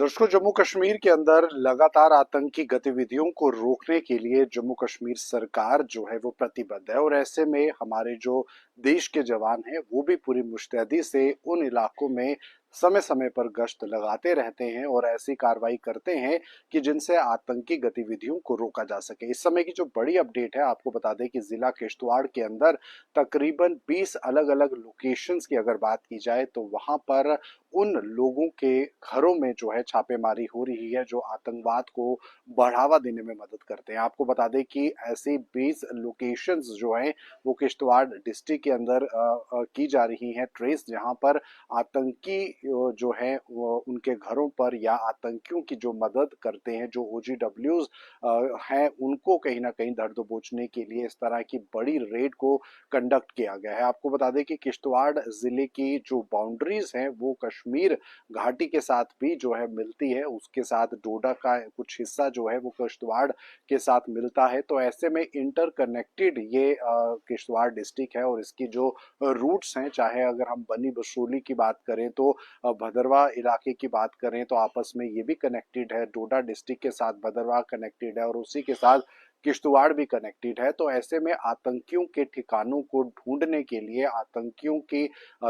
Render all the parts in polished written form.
दरअसल जम्मू कश्मीर के अंदर लगातार आतंकी गतिविधियों को रोकने के लिए जम्मू कश्मीर सरकार जो है वो प्रतिबद्ध है और ऐसे में हमारे जो देश के जवान हैं वो भी पूरी मुस्तैदी से उन इलाकों में समय समय पर गश्त लगाते रहते हैं और ऐसी कार्रवाई करते हैं कि जिनसे आतंकी गतिविधियों को रोका जा सके। इस समय की जो बड़ी अपडेट है आपको बता दें कि जिला किश्तवाड़ के अंदर तकरीबन 20 अलग अलग लोकेशंस की अगर बात की जाए तो वहां पर उन लोगों के घरों में जो है छापेमारी हो रही है जो आतंकवाद को बढ़ावा देने में मदद करते हैं। आपको बता दें कि ऐसी 20 लोकेशंस जो हैं वो किश्तवाड़ डिस्ट्रिक्ट के अंदर की जा रही हैं ट्रेस, जहां पर आतंकी जो है वो उनके घरों पर या आतंकियों की जो मदद करते हैं जो OGWs हैं उनको कहीं ना कहीं धर दबोचने के लिए इस तरह की बड़ी रेड को कंडक्ट किया गया है। आपको बता दें कि किश्तवाड़ जिले की जो बाउंड्रीज हैं वो कश्मीर घाटी के साथ भी जो है मिलती है, उसके साथ डोडा का कुछ हिस्सा जो है वो किश्तवाड़ के साथ मिलता है। तो ऐसे में इंटरकनेक्टेड ये किश्तवाड़ डिस्ट्रिक्ट है और इसकी जो रूट्स हैं, चाहे अगर हम बनी बसोली की बात करें तो भदरवा इलाके की बात करें तो आपस में ये भी कनेक्टेड है, डोडा डिस्ट्रिक्ट के साथ भदरवा कनेक्टेड है और उसी के साथ किश्तवाड़ भी कनेक्टेड है। तो ऐसे में आतंकियों के ठिकानों को ढूंढने के लिए, आतंकियों की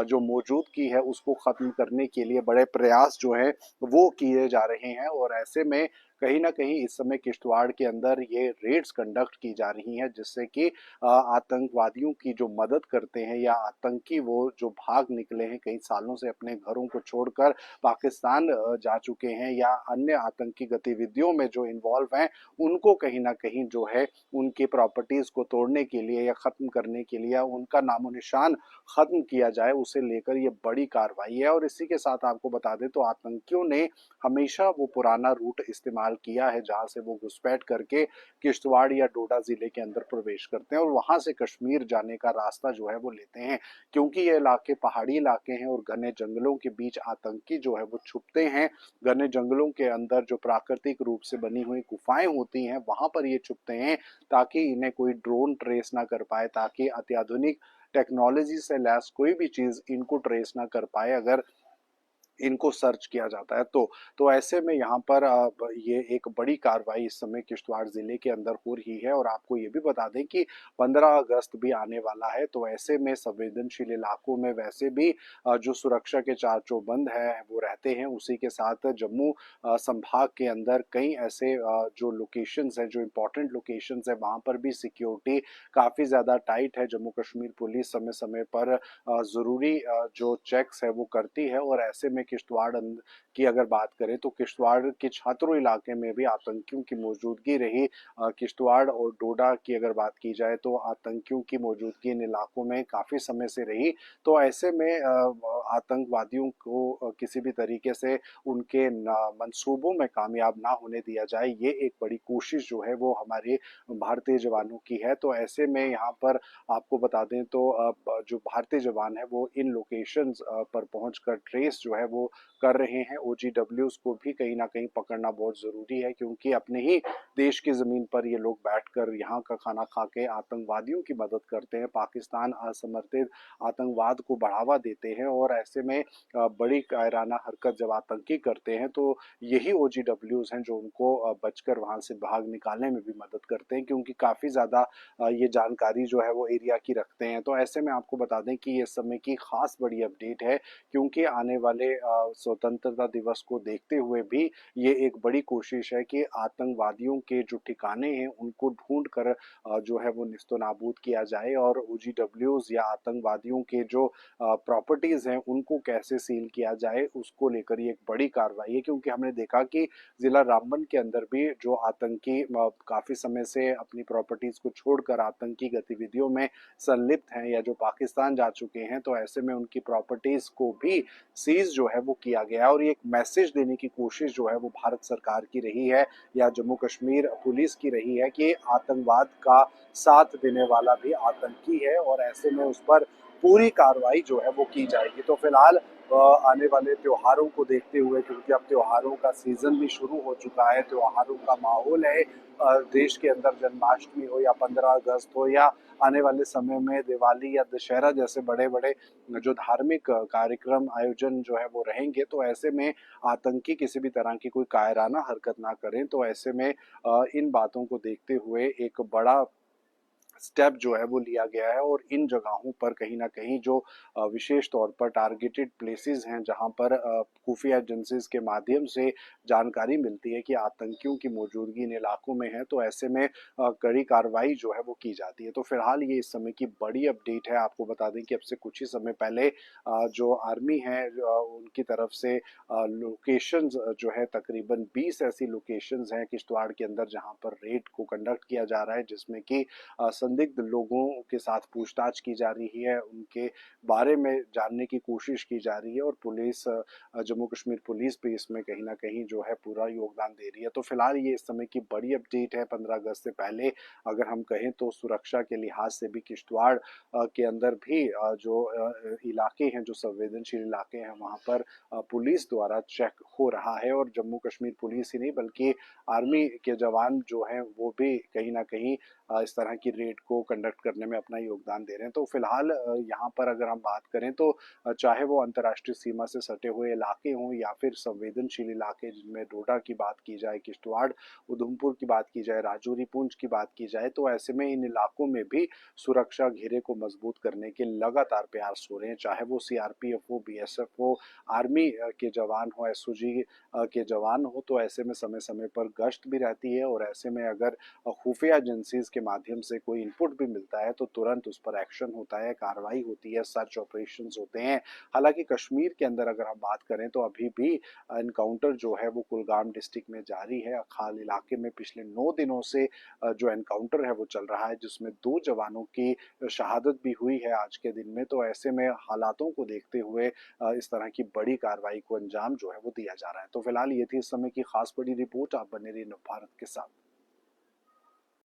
जो मौजूदगी है उसको खत्म करने के लिए बड़े प्रयास जो है वो किए जा रहे हैं और ऐसे में कहीं ना कहीं इस समय किश्तवाड़ के अंदर ये रेड्स कंडक्ट की जा रही हैं जिससे कि आतंकवादियों की जो मदद करते हैं या आतंकी वो जो भाग निकले हैं कई सालों से अपने घरों को छोड़कर पाकिस्तान जा चुके हैं या अन्य आतंकी गतिविधियों में जो इन्वॉल्व हैं, उनको कहीं ना कहीं जो है उनकी प्रॉपर्टीज को तोड़ने के लिए या खत्म करने के लिए, उनका नामो निशान खत्म किया जाए, उसे लेकर ये बड़ी कार्रवाई है। और इसी के साथ आपको बता दें तो आतंकियों ने हमेशा वो पुराना रूट इस्तेमाल किया है जहां से वो घुसपैठ करके किश्तवाड़ या डोडा जिले के अंदर प्रवेश करते हैं और वहां से कश्मीर जाने का रास्ता जो है वो लेते हैं। क्योंकि ये इलाके पहाड़ी इलाके हैं और घने जंगलों के बीच आतंकी जो है वो छुपते हैं। घने जंगलों के अंदर जो प्राकृतिक रूप से बनी हुई गुफाएं होती हैं वहां पर ये छुपते हैं ताकि इन्हें कोई ड्रोन ट्रेस ना कर पाए, ताकि अत्याधुनिक टेक्नोलॉजी से लैस कोई भी चीज इनको ट्रेस ना कर पाए अगर इनको सर्च किया जाता है तो ऐसे में यहाँ पर ये एक बड़ी कार्रवाई इस समय किश्तवाड़ जिले के अंदर हो रही है। और आपको ये भी बता दें कि 15 अगस्त भी आने वाला है, तो ऐसे में संवेदनशील इलाकों में वैसे भी जो सुरक्षा के चार चौबंद है वो रहते हैं। उसी के साथ जम्मू संभाग के अंदर कई ऐसे जो लोकेशंस हैं, जो इम्पोर्टेंट लोकेशंस है, वहाँ पर भी सिक्योरिटी काफ़ी ज़्यादा टाइट है। जम्मू कश्मीर पुलिस समय समय पर ज़रूरी जो चेक्स है वो करती है और ऐसे में किश्तवाड़ की अगर बात करें तो किश्तवाड़ के छात्रों इलाके में भी आतंकियों की मौजूदगी रही। किश्तवाड़ और डोडा की अगर बात की जाए तो आतंकियों की मौजूदगी इन इलाकों में काफ़ी समय से रही। तो ऐसे में आतंकवादियों को किसी भी तरीके से उनके मंसूबों में कामयाब ना होने दिया जाए, ये एक बड़ी कोशिश जो है वो हमारे भारतीय जवानों की है। तो ऐसे में यहाँ पर आपको बता दें तो जो भारतीय जवान है वो इन लोकेशंस पर पहुंचकर ट्रेस जो है वो कर रहे हैं। OGWs को भी कहीं ना कहीं पकड़ना बहुत ज़रूरी है क्योंकि अपने ही देश की ज़मीन पर ये लोग बैठकर यहाँ का खाना खा के आतंकवादियों की मदद करते हैं, पाकिस्तान असमर्थित आतंकवाद को बढ़ावा देते हैं और ऐसे में बड़ी कायराना हरकत जब आतंकी करते हैं तो यही OGWs हैं जो उनको बचकर वहाँ से भाग निकालने में भी मदद करते हैं, क्योंकि काफ़ी ज़्यादा ये जानकारी जो है वो एरिया की रखते हैं। तो ऐसे में आपको बता दें कि ये समय की खास बड़ी अपडेट है क्योंकि आने वाले स्वतंत्रता दिवस को देखते हुए भी ये एक बड़ी कोशिश है कि आतंकवादियों के जो ठिकाने हैं उनको ढूंढ कर जो है वो निस्तो नाबूद किया जाए और OGWs या आतंकवादियों के जो प्रॉपर्टीज हैं उनको कैसे सील किया जाए उसको लेकर ये एक बड़ी कार्रवाई है। क्योंकि हमने देखा कि जिला रामबन के अंदर भी जो आतंकी काफी समय से अपनी प्रॉपर्टीज को छोड़कर आतंकी गतिविधियों में संलिप्त हैं या जो पाकिस्तान जा चुके हैं, तो ऐसे में उनकी प्रॉपर्टीज को भी सीज जो है वो किया गया और ये एक मैसेज देने की कोशिश जो है वो भारत सरकार की रही है या जम्मू कश्मीर पुलिस की रही है कि आतंकवाद का साथ देने वाला भी आतंकी है और ऐसे में उस पर पूरी कार्रवाई जो है वो की जाएगी। तो फिलहाल आने वाले त्योहारों को देखते हुए, क्योंकि अब त्योहारों का सीजन भी शुरू हो चुका है, त्योहारों का माहौल है देश के अंदर, जन्माष्टमी हो या 15 अगस्त हो या आने वाले समय में दिवाली या दशहरा जैसे बड़े बड़े जो धार्मिक कार्यक्रम आयोजन जो है वो रहेंगे, तो ऐसे में आतंकी किसी भी तरह की कोई कायराना हरकत ना करें। तो ऐसे में इन बातों को देखते हुए एक बड़ा स्टेप जो है वो लिया गया है, और इन जगहों पर कहीं ना कहीं जो विशेष तौर पर टारगेटेड प्लेसेस हैं, जहां पर खुफिया एजेंसीज के माध्यम से जानकारी मिलती है कि आतंकियों की मौजूदगी इन इलाकों में है, तो ऐसे में कड़ी कार्रवाई जो है वो की जाती है। तो फिलहाल ये इस समय की बड़ी अपडेट है। आपको बता दें कि अब से कुछ ही समय पहले जो आर्मी है उनकी तरफ से लोकेशंस जो है, तकरीबन 20 ऐसी लोकेशंस हैं किश्तवाड़ के अंदर जहां पर रेड को कंडक्ट किया जा रहा है, जिसमें कि संदिग्ध लोगों के साथ पूछताछ की जा रही है, उनके बारे में जानने की कोशिश की जा रही है, और पुलिस जम्मू कश्मीर पुलिस भी इसमें कहीं ना कहीं जो है पूरा योगदान दे रही है। तो फिलहाल ये इस समय की बड़ी अपडेट है। 15 अगस्त से पहले अगर हम कहें तो सुरक्षा के लिहाज से भी किश्तवाड़ के अंदर भी जो इलाके हैं, जो संवेदनशील इलाके हैं, वहाँ पर पुलिस द्वारा चेक हो रहा है, और जम्मू कश्मीर पुलिस ही नहीं बल्कि आर्मी के जवान जो हैं वो भी कहीं ना कहीं इस तरह की रेड को कंडक्ट करने में अपना योगदान दे रहे हैं। तो फिलहाल यहाँ पर अगर हम बात करें तो चाहे वो अंतर्राष्ट्रीय सीमा से सटे हुए इलाके हों या फिर संवेदनशील इलाके, जिनमें डोडा की बात की जाए, किश्तवाड़, उधमपुर की बात की जाए, राजौरी, पुंछ की बात की जाए, तो ऐसे में इन इलाकों में भी सुरक्षा घेरे को मजबूत करने के लगातार प्रयास हो रहे हैं। चाहे वो सीआरपीएफ हो, बीएसएफ हो, आर्मी के जवान हो, एसओजी के जवान हो, तो ऐसे में समय समय पर गश्त भी रहती है, और ऐसे में अगर खुफिया एजेंसीज के माध्यम से कोई इनपुट भी मिलता है तो तुरंत उस पर एक्शन होता है, कार्रवाई होती है, सर्च ऑपरेशंस होते हैं। हालांकि कश्मीर के अंदर अगर हम बात करें तो अभी भी एनकाउंटर जो है वो कुलगाम डिस्ट्रिक्ट में जारी है। अखाल इलाके में पिछले 9 दिनों से जो एनकाउंटर है वो चल रहा है, जिसमें 2 जवानों की शहादत भी हुई है आज के दिन में। तो ऐसे में हालातों को देखते हुए इस तरह की बड़ी कार्रवाई को अंजाम जो है वो दिया जा रहा है। तो फिलहाल ये थी इस समय की खास बड़ी रिपोर्ट। आप बने रहिए नव भारत के साथ।